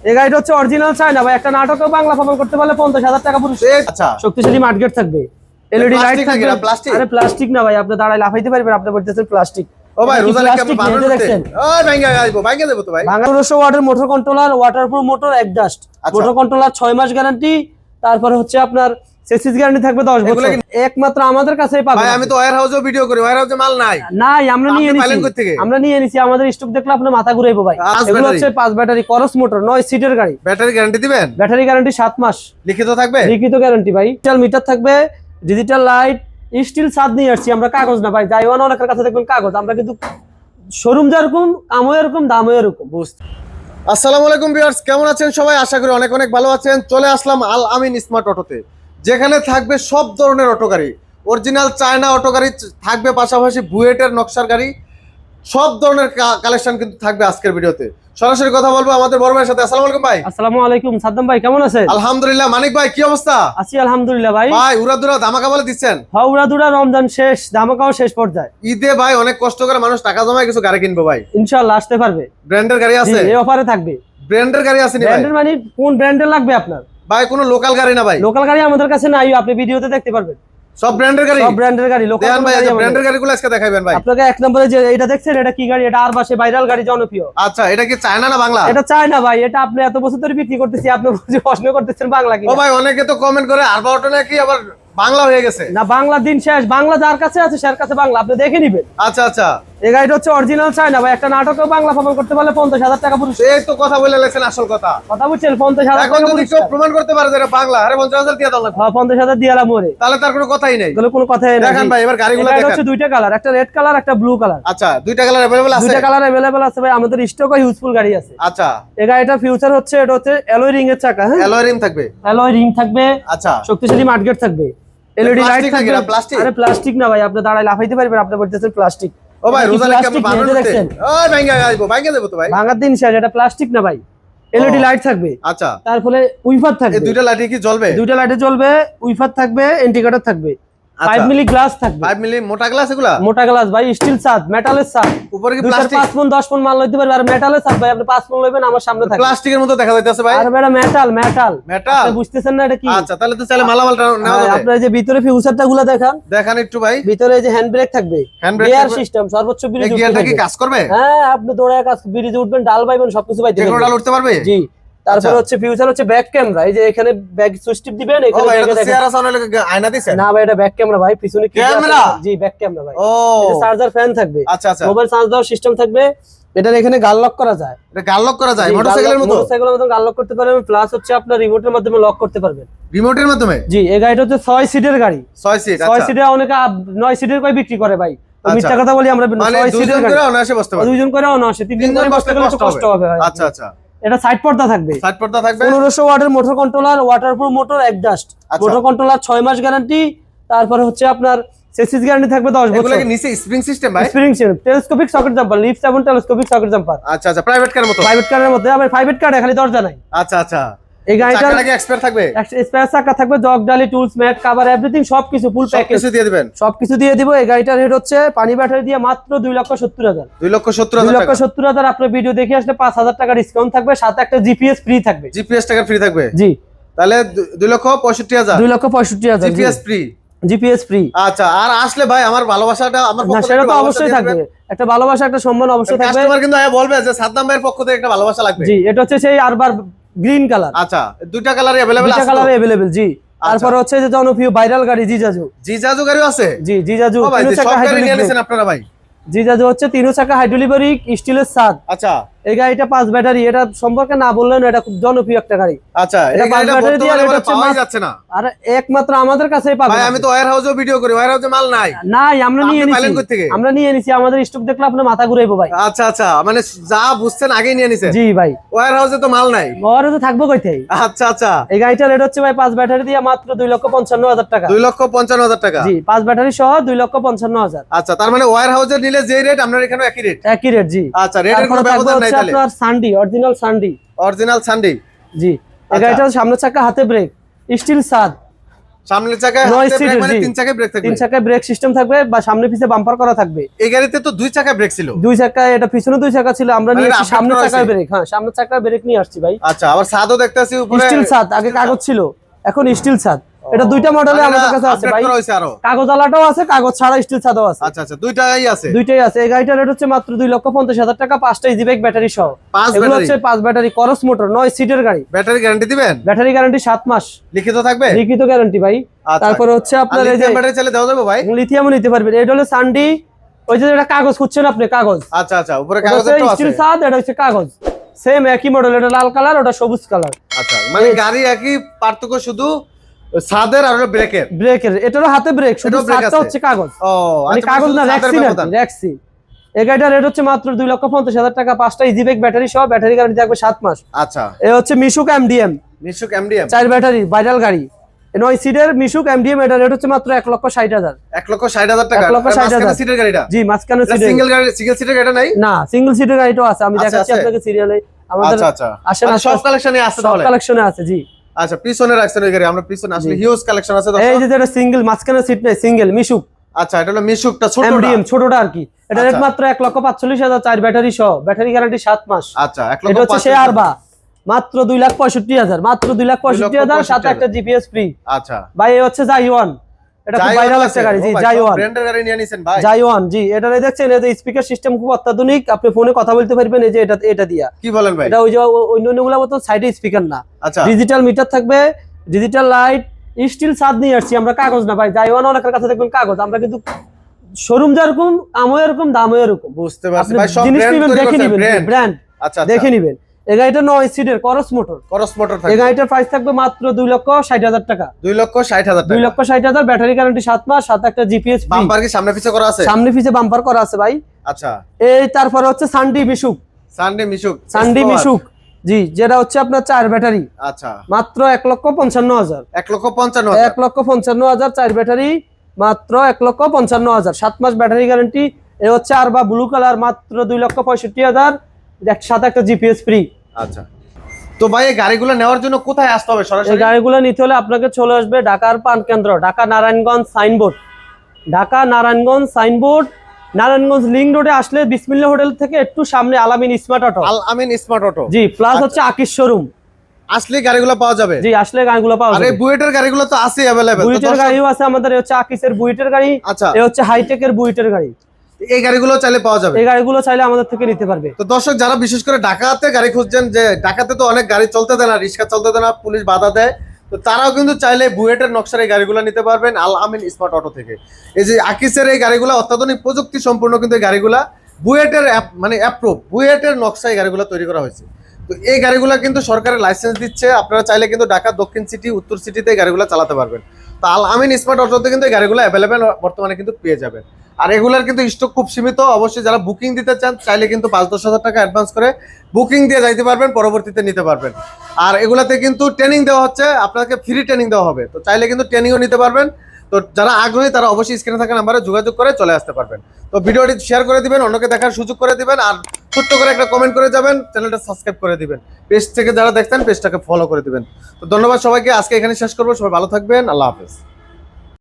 এই গাড়িটা হচ্ছে অরিজিনাল চায়না ভাই, একটা নাটকও বাংলা প্রমাণ করতে পারলে 50,000 টাকা পুরস্কার। আচ্ছা, শক্তিশালী মার্কেট থাকবে, এলইডি লাইট থাকবে। প্লাস্টিক? আরে প্লাস্টিক না ভাই, আপনি দাঁড়ায় লাফাইতে পারবেন, আপনি বলতেছেন প্লাস্টিক। ও ভাই রোজালে কেমন বানানো দেখছেন? ওই ভাঙা যাইবো, ভাঙা দেব তো ভাই। 1500 ওয়াটের motor controller, waterproof motor, exhaust motor controller 6 মাস গ্যারান্টি। তারপরে হচ্ছে আপনার সেসিস গ্যারান্টি থাকবে 10 বছর। একমাত্র আমাদের কাছেই পাবেন ভাই। আমি তো ওয়্যার হাউসেও ভিডিও করি, ওয়্যার হাউসে মাল নাই। নাই, আমরা নিয়ে নিছি, আমাদের স্টক দেখলে আপনার মাথা ঘুরাইবো ভাই। এগুলো হচ্ছে 5 ব্যাটারি করস মোটর, 9 সিটের গাড়ি। ব্যাটারি গ্যারান্টি দিবেন? ব্যাটারি গ্যারান্টি 7 মাস। লিখিত থাকবে? লিখিত গ্যারান্টি ভাই। ডিজিটাল মিটার থাকবে, ডিজিটাল লাইট, স্টিল ছাদ নিয়ে আসছি আমরা, কাগজ না ভাই। জাইওয়ান অনেকের কাছে দেখবেন কাগজ, আমরা কিন্তু শোরুম যেরকম কামও এরকম দামও এরকম। আসসালামু আলাইকুম ভিউয়ার্স, কেমন আছেন সবাই? আশা করি অনেক অনেক ভালো আছেন। চলে আসলাম আল আমিন স্মার্ট অটোতে, যেখানে থাকবে সব ধরনের অটো গাড়ি। অরিজিনাল চায়না অটো গাড়ি থাকবে, পাশাপাশি বুয়েটের নকশার গাড়ি, সব ধরনের কালেকশন কিন্তু থাকবে আজকের ভিডিওতে। সরাসরি কথা বলবো আমাদের বড় ভাইয়ের সাথে। আসসালামু আলাইকুম ভাই। আসসালামু আলাইকুম সাদ্দাম ভাই, কেমন আছেন? আলহামদুলিল্লাহ। মানিক ভাই, কি অবস্থা? আছি আলহামদুলিল্লাহ ভাই। ভাই উড়াদুরা ধামাকা বলে দিচ্ছেন। হ্যাঁ, উড়াদুরা রমজান শেষ, ধামাকাও শেষ পর্যায়ে। ঈদে ভাই অনেক কষ্ট করে মানুষ টাকা জমায় কিছু গাড়ি কিনবো ভাই, ইনশাআল্লাহ আসতে পারবে। ব্র্যান্ডের গাড়ি আছে, এই অফারে থাকবে। ব্র্যান্ডের গাড়ি আছে নি ভাই? ব্র্যান্ডের মানে কোন ব্র্যান্ডের লাগবে আপনার? ভাই কোনো লোকাল গাড়ি না ভাই? লোকাল গাড়ি আমাদের কাছে নাই, আপনি ভিডিওতে দেখতে পারবেন। সব ব্র্যান্ডের গাড়ি? সব ব্র্যান্ডের গাড়ি। লোকাল দেন ভাই, এই ব্র্যান্ডের গাড়িগুলো আজকে দেখাবেন ভাই। আপনাকে এক নম্বরে যে এটা দেখছেন, এটা কি গাড়ি? এটা আরবাসে ভাইরাল গাড়ি, জনপ্রিয়। আচ্ছা, এটা কি চায়না না বাংলা? এটা চায়না ভাই, এটা আপনি এত বছর ধরে বিক্রি করতেছি, আপনি প্রশ্ন করতেছেন বাংলা কি? ও ভাই, অনেকে তো কমেন্ট করে আরবা অটো নাকি আবার বাংলা হয়ে গেছে। না, বাংলা দিন শেষ, বাংলা যার কাছে আছে তার কাছে বাংলা, আপনি দেখে নিবেন। আচ্ছা আচ্ছা, এই গাড়িটা হচ্ছে অরিজিনাল চায়না ভাই, একটা নাটকও বাংলা প্রমাণ করতে পারলে 50,000 টাকা পুরস্কার। এই তো কথা বলে লেছেন আসল কথা। কথা বুঝছেন? 50,000 এখন যদি কেউ প্রমাণ করতে পারে যে এটা বাংলা, আরে 50,000 দিয়ে দাও না। হ্যাঁ, 50,000 দিয়ে এলাম ওরে, তাহলে তার কোনো কথাই নেই। তাহলে কোনো কথাই নাই। দেখেন ভাই এবার গাড়িগুলো এটা দেখেন। হচ্ছে দুইটা কালার, একটা রেড কালার, একটা ব্লু কালার। আচ্ছা, দুইটা কালার अवेलेबल আছে? দুইটা কালার अवेलेबल আছে ভাই, আমাদের স্টকে ইউজফুল গাড়ি আছে। আচ্ছা, এই গাড়িটার ফিউচার হচ্ছে, এটা হচ্ছে অ্যালয় রিং এর চাকা। হ্যাঁ, অ্যালয় রিম থাকবে? অ্যালয় রিং থাকবে। আচ্ছা, শক্তিশালী মার্কেট থাকবে, এলইডি লাইট থাকবে। প্লাস্টিক? আরে প্লাস্টিক না ভাই, আপনি দাঁড়ায় লাফাইতে পারবেন, আপনি বলতেছেন প্লাস্টিক। ও ভাই রোজালে কেমন বানানো দেখছেন? ওই ভাঙা যাইবো, ভাঙা দেব তো ভাই। ভাঙার দিন শেষ, এটা প্লাস্টিক না ভাই, এলইডি লাইট থাকবে। আচ্ছা, তারপরে উইফার থাকবে। এই দুইটা লাইটে কি জ্বলবে? দুইটা লাইটে জ্বলবে, উইফার থাকবে, ইন্ডিকেটর থাকবে। 5 মিলি গ্লাস থাকবে। 5 মিলি মোটা গ্লাস এগুলা? মোটা গ্লাস ভাই, স্টিল ছাদ, মেটালের ছাদ। উপরে কি প্লাস্টিক? 5 মণ 10 মণ মাল লইতে পারবে। আর মেটালের ছাদ ভাই, আপনি 5 মণ লইবেন, আমার সামনে থাকবে। প্লাস্টিকের মতো দেখা যাইতেছে ভাই। আর এটা মেটাল, মেটাল। মেটাল? আপনি বুঝতেছেন না এটা কি? আচ্ছা, তাহলে তো চাইলে মালামালটা নেওয়া যাবে। আপনার যে ভিতরে ফিউচারটা গুলো দেখান, দেখান একটু ভাই। ভিতরে যে হ্যান্ড ব্রেক থাকবে, গিয়ার সিস্টেম, সর্বোচ্চ ব্রিজ উঠতে গিয়ারটা কি পারবে। কাজ করবে? হ্যাঁ, আপনি দৌড়ায় কাজ, ব্রিজে উঠবেন, ডাল পাইবেন, সবকিছু পাইতে যে কোনো পারবেন। ডাল উঠতে পারবে? জি। তারপর হচ্ছে ফিউচার হচ্ছে ব্যাক ক্যামেরা, এই যে এখানে ব্যাক সুইচ টিপ দিবেন, ও এখানে ভাই এটা দেখেন। চেয়ার আছে অনেক আয়না দিছেন? না ভাই, এটা ব্যাক ক্যামেরা ভাই, পিছনে কি ক্যামেরা? জি, ব্যাক ক্যামেরা ভাই। ও, এটা চার্জার ফ্যান থাকবে। আচ্ছা আচ্ছা, মোবাইল চার্জ দেওয়ার সিস্টেম থাকবে। এটার এখানে গাল লক করা যায়। এটা গাল লক করা যায় মোটরসাইকেলের মতো? মোটরসাইকেলের মতো গাল লক করতে পারবেন, প্লাস হচ্ছে আপনার রিমোটের মাধ্যমে লক করতে পারবেন। রিমোটের মাধ্যমে? জি। এই গাড়িটা হচ্ছে 6 সিটের গাড়ি। 6 সিট? 6 সিটে অনেকে 9 সিটের কই বিক্রি করে ভাই, মিথ্যা কথা বলি আমরা। মানে 6 সিটের দুইজন গাড়ি করে অনায়াসে বসতে পারবে? দুইজন করে অনায়াসে, তিনজন করে বসতে গেলে একটু কষ্ট হবে ভাই। আচ্ছা আচ্ছা, এটা সাইড পর্দা থাকবে, সাইড পর্দা থাকবে। 1500 ওয়াটের motor controller, waterproof motor, exhaust motor controller, 6 মাস গ্যারান্টি। তারপরে হচ্ছে আপনার সেসিস গ্যারান্টি থাকবে 10 বছর। এগুলো কি নিচে স্প্রিং সিস্টেম ভাই? Spring system, telescopic socket jumper, lift এবং টেলিস্কোপিক সকেট জাম্পার। আচ্ছা আচ্ছা, প্রাইভেট কারের মতো? প্রাইভেট কারের মধ্যে, আবার প্রাইভেট কারে খালি দরজা নাই। আচ্ছা আচ্ছা, এই গাড়িটা চাকাটা কি এক্সপায়ার থাকবে? স্পেয়ার চাকা থাকবে, জগ ডালি, টুলস, ম্যাট, কভার, এভরিথিং সবকিছু ফুল প্যাকেজ কিছু দিয়ে দিবেন? সবকিছু দিয়ে দিব। এই গাড়িটার রেট হচ্ছে পানি ব্যাটারি দিয়ে মাত্র 2,70,000। 2,70,000 টাকা? 2,70,000। আপনার ভিডিও দেখে আসলে 5,000 টাকা ডিসকাউন্ট থাকবে, সাথে একটা জিপিএস ফ্রি থাকবে। জিপিএস টাকা ফ্রি থাকবে? জি। তাহলে 2,65,000? 2,65,000 জিপিএস ফ্রি? GPS free. আচ্ছা, আর আসলে ভাই আমার ভালোবাসাটা আমার না, পক্ষ সেটা থেকে তো অবশ্যই থাকবে, একটা ভালোবাসা, একটা সম্মান অবশ্যই থাকবে। কাস্টমার কিন্তু বলবে যে সাদ্দাম ভাইয়ের পক্ষ থেকে একটা ভালোবাসা লাগবে। জি। এটা হচ্ছে সেই আরবার গ্রিন কালার। আচ্ছা, দুইটা কালারই अवेलेबल আছে? দুইটা কালারই अवेलेबल। জি। তারপর হচ্ছে যে জনপ্রিয় ভাইরাল গাড়ি জিজাজু। জিজাজু গাড়িও আছে? জি, জিজাজু। ও ভাই, সব গাড়ি নিয়ে নিছেন আপনারা ভাই? জিজাজু হচ্ছে 3 চাকা হাইড্রোলিক স্টিলের ছাদ। আচ্ছা, এই গাড়িটা 5 ব্যাটারি, এটা সম্পর্কে না বললেন, এটা খুব জনপ্রিয় একটা গাড়ি। আচ্ছা, এই গাড়িটা বর্তমানে পাওয়া যাচ্ছে না? আর একমাত্র আমাদের কাছেই পাবেন ভাই। আমি তো ওয়্যার হাউসেও ভিডিও করি, ওয়্যার হাউসে মাল নাই। নাই, আমরা নিয়ে নিছি। পাইলেন কই থেকে? আমরা নিয়ে নিছি, আমাদের স্টক দেখলে আপনার মাথা ঘুরাইবো ভাই। আচ্ছা আচ্ছা, মানে যা বুঝছেন আগেই নিয়ে নিছেন? জি ভাই। ওয়্যার হাউসে তো মাল নাই? ওরে তো থাকবো কইতেই। আচ্ছা আচ্ছা, এই গাড়িটার রেট হচ্ছে ভাই 5 ব্যাটারি দিয়ে মাত্র 2,55,000 টাকা। 2,55,000 টাকা? জি, 5 ব্যাটারি সহ 2,55,000। আচ্ছা, তার মানে ওয়্যার হাউসে নিলে যে রেট আপনার এখানে একই রেট? একই রেট। জি। আচ্ছা, রেটের কোনো ব্যবধান নাই তাহলে? আপনার সান্ডি, অরিজিনাল সান্ডি। অরিজিনাল সানডি? জি। এই গাড়িটার সামনের চাকা, হাতে ব্রেক, স্টিল ছাদ, সামনের চাকায় নয় হাতে ব্রেক সিটের, মানে জি। তিন চাকায় ব্রেক থাকবে। তিন চাকায় ব্রেক সিস্টেম থাকবে বা সামনে পিছে বাম্পার করা থাকবে। এই গাড়িতে তো দুই চাকায় ব্রেক ছিল। দুই চাকায়, এটা পিছনে দুই চাকা ছিল, আমরা মানে নিয়ে এটা আসছি upgrade সামনের করা চাকায় হয়েছে? ব্রেক। হ্যাঁ, সামনের চাকায় ব্রেক নিয়ে আসছি ভাই। আচ্ছা, আবার ছাদও দেখতেছি উপরে স্টিল ছাদ, আগে কাগজ ছিল, এখন স্টিল ছাদ। এটা দুইটা মডেলে মানে আমাদের কাছে আছে upgrade ভাই। করা হয়েছে আরো। কাগজ আলাটাও আছে, কাগজ ছাড়া স্টিল ছাদও আছে। আচ্ছা আচ্ছা, দুইটাই আছে। দুইটাই আছে। এই গাড়িটার রেট হচ্ছে মাত্র 2,50,000 টাকা, 5টা ইজি বাইক ব্যাটারি সহ। 5 এগুলো ব্যাটারি, হচ্ছে 5 ব্যাটারি করস মোটর, 9 সিটের গাড়ি। ব্যাটারি গ্যারান্টি দিবেন? ব্যাটারি গ্যারান্টি 7 মাস লিখিত থাকবে? লিখিত গ্যারান্টি ভাই। আচ্ছা, তারপরে হচ্ছে আপনার এই যে লিথিয়াম ব্যাটারি চাইলে দেওয়া যাবে ভাই? লিথিয়ামও নিতে পারবেন। এটা হলো সানডি, ওই যে এটা কাগজ খুঁজছেন আপনি, কাগজ। আচ্ছা আচ্ছা, উপরে কাগজটাও আছে। স্টিল ছাদ, এটা হচ্ছে কাগজ, সেম একই মডেল। এটা লাল কালার, ওটা সবুজ কালার। আচ্ছা, মানে গাড়ি একই, পার্থক্য শুধু ছাদের আর হলো ব্রেকের। ব্রেকের, এটারও হাতে ব্রেক, শুধু এটাও ব্রেক ছাদটা আছে? হচ্ছে কাগজ। ও মানে আচ্ছা, কাগজ না, ছাদের র্যাক্সি ব্যবধান। না, র্যাক্সি। এই গাড়িটার রেট হচ্ছে মাত্র 2,50,000 টাকা, 5টা ইজি বাইক ব্যাটারি সহ। ব্যাটারি গ্যারান্টি থাকবে 7 মাস। আচ্ছা, এ হচ্ছে মিশুক এমডিএম, নিশুক এমডিএম 4 ব্যাটারি ভাইরাল গাড়ি। 9 সিটের মিশুক এমডিএম, এটা রেট হচ্ছে মাত্র 1,60,000। 1,60,000 টাকা। 1,60,000 সিটের গাড়িটা? জি, মাঝখানে সিটে। সিঙ্গেল গাড়ি, সিঙ্গেল সিটের গাড়িটা নাই? না, সিঙ্গেল সিটের গাড়িটাও আছে, আমি আচ্ছা, দেখাচ্ছি আছে। আপনাকে সিরিয়ালে। আমাদের আচ্ছা আচ্ছা, আসেন, মানে সব কালেকশনে আছে সব তাহলে? কালেকশনে আছে, জি। আচ্ছা, পিছনে রাখছেন ওই গাড়ি, আমরা পিছনে আসলে জি। হিউজ কালেকশন আছে এই দর্শক। যে যেটা সিঙ্গেল, মাঝখানে সিট নেই, সিঙ্গেল মিশুক আচ্ছা, এটা হলো মিশুকটা ছোটটা। এমডিএম, ছোটটা আর কি। এটা রেট আচ্ছা। মাত্র 1,45,000, 4 ব্যাটারি সহ। ব্যাটারি গ্যারান্টি 7 মাস। আচ্ছা, এটা হচ্ছে 1,65,000 সে আরবা, মাত্র 2,65,000, মাত্র 2,65,000, সাথে একটা জিপিএস ফ্রি। আচ্ছা, ভাই এই হচ্ছে জাইওয়ান, এটা খুব ভাইরাল একটা গাড়ি। জি, জাইওয়ান ব্র্যান্ডের গাড়ি নিয়ে নিছেন ভাই? জাইওয়ান, জি। এটা দেখছেন, এই যে স্পিকার সিস্টেম খুব অত্যাধুনিক, আপনি ফোনে কথা বলতে পারবেন। এই যে এটা দিয়া, কি বলেন ভাই? এটা ওই যে অন্যগুলোর মতো সাইডে স্পিকার না, আচ্ছা, ডিজিটাল মিটার থাকবে, ডিজিটাল লাইট, স্টিল ছাদ নিয়ে আসছি আমরা, কাগজ না ভাই। জাইওয়ান অনেকের কাছে দেখবেন কাগজ, আমরা কিন্তু শোরুম যেরকম, আমও এরকম, দামও এরকম। বুঝতে পারছি আপনি ভাই, সব জিনিস ব্র্যান্ড নিবেন, তৈরি দেখে করছেন, নিবেন, ব্র্যান্ড। ব্র্যান্ড আচ্ছা, দেখে নিবেন। এই গাড়িটা 9 সিটের করস মোটর। করস মোটর এই থাকবে। গাড়িটার প্রাইস থাকবে মাত্র 2,60,000 টাকা। 2,60,000 টাকা। 2,60,000, ব্যাটারি গ্যারান্টি 7 মাস, সাথে একটা জিপিএস ফ্রি। বাম্পার কি সামনে পিছে করা আছে? সামনে পিছে বাম্পার করা আছে ভাই। আচ্ছা, এই তারপর হচ্ছে সানডি মিশুক, সানডে মিশুক, সানডি মিশুক, জি, যেটা হচ্ছে আপনার 4 ব্যাটারি, আচ্ছা, মাত্র 1,55,000। 1,55,000। 1,55,000, 4 ব্যাটারি, মাত্র 1,55,000, 7 মাস ব্যাটারি গ্যারান্টি। এ হচ্ছে আরবা ব্লু কালার, মাত্র 2,65,000, সাথে একটা জিপিএস ফ্রি। আচ্ছা, তো ভাই এই গাড়িগুলো নেওয়ার জন্য কোথায় আসতে হবে এই সরাসরি? গাড়িগুলো নিতে হলে আপনাকে চলে আসবে ঢাকার পান কেন্দ্র, Dhaka Narayanganj signboard, Dhaka Narayanganj signboard, Narayanganj link রোডে আসলে বিসমিল্লাহ হোটেল থেকে একটু সামনে আলামিন স্মার্ট অটো, আল আমিন স্মার্ট অটো। জি, প্লাস আচ্ছা। হচ্ছে আকিস শোরুম। আসলে গাড়িগুলো পাওয়া যাবে? জি, আসলে গাড়িগুলো পাওয়া আরে যাবে। বুয়েটের গাড়িগুলো তো আছে अवेलेबल। বুয়েটের গাড়িও আছে আমাদের। এই হচ্ছে আকিসের বুয়েটের গাড়ি, আচ্ছা, এই হচ্ছে হাইটেকের বুয়েটের গাড়ি। এই গাড়িগুলো চাইলে পাওয়া যাবে? এই গাড়িগুলো চাইলে আমাদের থেকে নিতে পারবে। তো দর্শক যারা বিশেষ করে ঢাকাতে গাড়ি খুঁজছেন, যে ঢাকাতে তো অনেক গাড়ি চলতে দেয় না, রিক্সা চলতে দেয় না, পুলিশ বাধা দেয়, তো তারাও কিন্তু চাইলে বুয়েটের নকশার এই গাড়িগুলো নিতে পারবেন আল আমিন স্মার্ট অটো থেকে। এই যে আকিসের এই গাড়িগুলো অত্যাধুনিক প্রযুক্তি সম্পূর্ণ, কিন্তু এই গাড়িগুলা বুয়েটের মানে অ্যাপ্রুভ, বুয়েটের নকশায় গাড়িগুলো তৈরি করা হয়েছে। তো এই গাড়িগুলো কিন্তু সরকারের লাইসেন্স দিচ্ছে, আপনারা চাইলে কিন্তু ঢাকা দক্ষিণ সিটি, উত্তর সিটিতে এই গাড়িগুলো চালাতে পারবেন। তো আল আমিন স্মার্ট অটোতে কিন্তু এই গাড়িগুলো অ্যাভেলেবেল বর্তমানে কিন্তু পেয়ে যাবেন। আর এগুলার কিন্তু স্টক খুব সীমিত। অবশ্যই যারা বুকিং দিতে চান চাইলে কিন্তু 5-10 হাজার টাকা অ্যাডভান্স করে বুকিং দিয়ে যাইতে পারবেন, পরবর্তীতে নিতে পারবেন। আর এগুলাতে কিন্তু ট্রেনিং দেওয়া হচ্ছে, আপনাকে ফ্রি ট্রেনিং দেওয়া হবে, তো চাইলে কিন্তু ট্রেনিংও নিতে পারবেন। তো যারা আগ্রহী তারা অবশ্যই স্ক্রিনে থাকা নাম্বারে যোগাযোগ করে চলে আসতে পারবেন। তো ভিডিওটি শেয়ার করে দিবেন, অন্যকে দেখার সুযোগ করে দিবেন, আর ছোট্ট করে একটা কমেন্ট করে যাবেন, চ্যানেলটা সাবস্ক্রাইব করে দিবেন, পেজ থেকে যারা দেখছেন পেজটাকে ফলো করে দিবেন। তো ধন্যবাদ সবাইকে, আজকে এখানে শেষ করবো। সবাই ভালো থাকবেন, আল্লাহ হাফেজ।